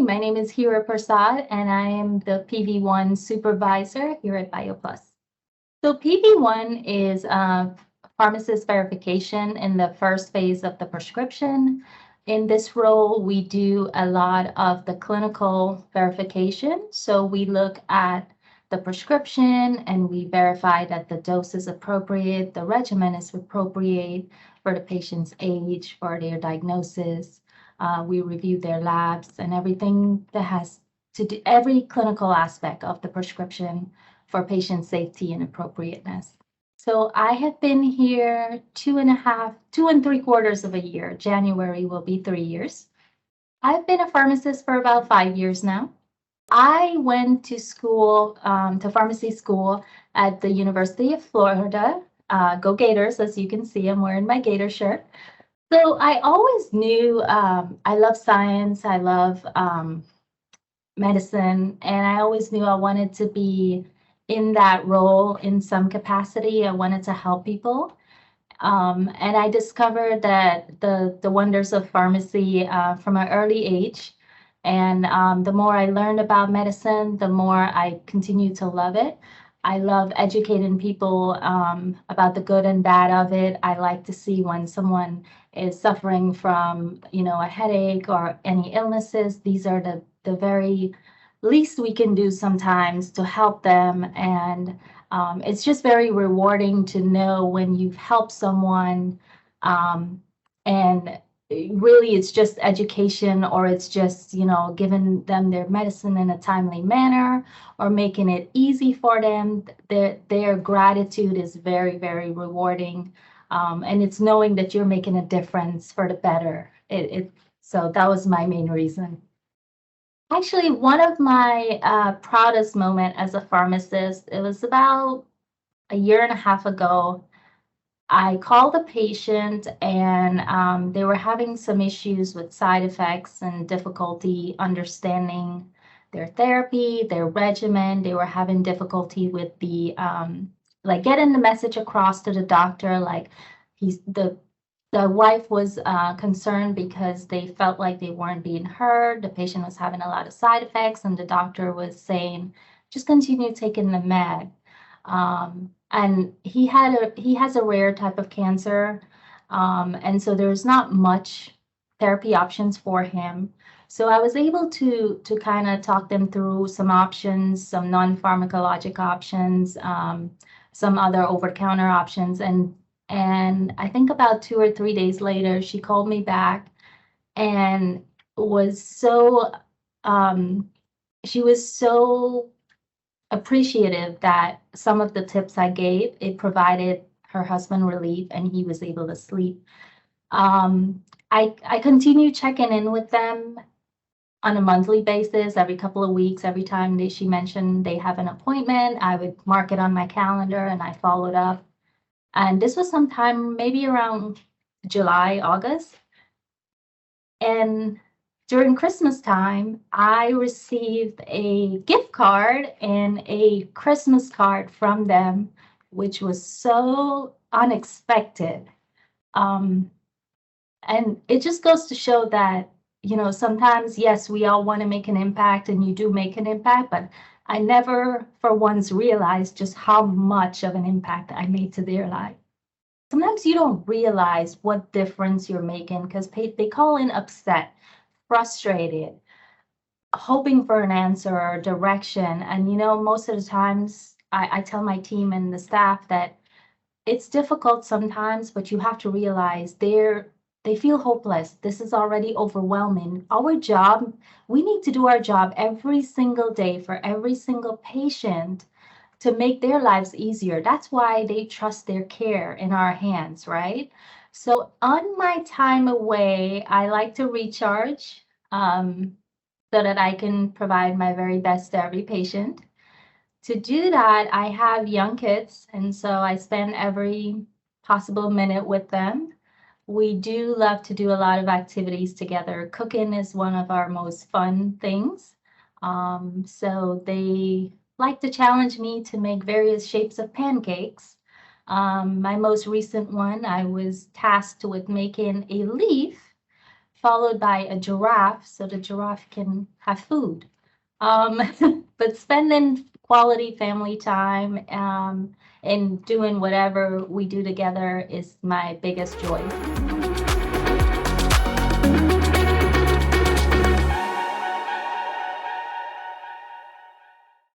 My name is Heera Persaud, and I am the PV1 Supervisor here at BioPlus. So PV1 is pharmacist verification in the first phase of the prescription. In this role, we do a lot of the clinical verification. So we look at the prescription and we verify that the dose is appropriate, the regimen is appropriate for the patient's age, for their diagnosis. We review their labs and everything that has to do, every clinical aspect of the prescription for patient safety and appropriateness. So I have been here 2.75 of a year. January will be 3 years. I've been a pharmacist for about 5 years now. I went to school, to pharmacy school at the University of Florida. Go Gators, as you can see, I'm wearing my Gator shirt. So I always knew I love science, I love medicine, and I always knew I wanted to be in that role in some capacity. I wanted to help people. And I discovered that the wonders of pharmacy from an early age. And the more I learned about medicine, the more I continue to love it. I love educating people about the good and bad of it. I like to see when someone is suffering from, a headache or any illnesses. These are the very least we can do sometimes to help them. And it's just very rewarding to know when you've helped someone and really it's just education, or it's just, giving them their medicine in a timely manner or making it easy for them. Their gratitude is very, very rewarding. And it's knowing that you're making a difference for the better. So that was my main reason. Actually, one of my proudest moment as a pharmacist, it was about a year and a half ago. I called the patient and they were having some issues with side effects and difficulty understanding their therapy, their regimen. They were having difficulty with the like getting the message across to the doctor. Like the wife was concerned because they felt like they weren't being heard. The patient was having a lot of side effects, and the doctor was saying, just continue taking the med. And he has a rare type of cancer, and so there's not much therapy options for him. So I was able to kind of talk them through some options, some non-pharmacologic options, some other over-the-counter options, and I think about 2 or 3 days later, she called me back and was so she was so appreciative that some of the tips I gave, it provided her husband relief and he was able to sleep. I continue checking in with them on a monthly basis, every couple of weeks. Every time she mentioned they have an appointment, I would mark it on my calendar and I followed up. And this was sometime maybe around July, August. And during Christmas time, I received a gift card and a Christmas card from them, which was so unexpected. And it just goes to show that, sometimes, yes, we all want to make an impact, and you do make an impact, but I never for once realized just how much of an impact I made to their life. Sometimes you don't realize what difference you're making because they call in upset, frustrated, hoping for an answer or direction. And, most of the times I tell my team and the staff that it's difficult sometimes, but you have to realize they feel hopeless. This is already overwhelming. Our job, we need to do our job every single day for every single patient to make their lives easier. That's why they trust their care in our hands, right? So on my time away, I like to recharge so that I can provide my very best to every patient. To do that, I have young kids, and so I spend every possible minute with them. We do love to do a lot of activities together. Cooking is one of our most fun things. So they like to challenge me to make various shapes of pancakes. My most recent one, I was tasked with making a leaf followed by a giraffe, so the giraffe can have food. Um, but spending quality family time, and doing whatever we do together is my biggest joy.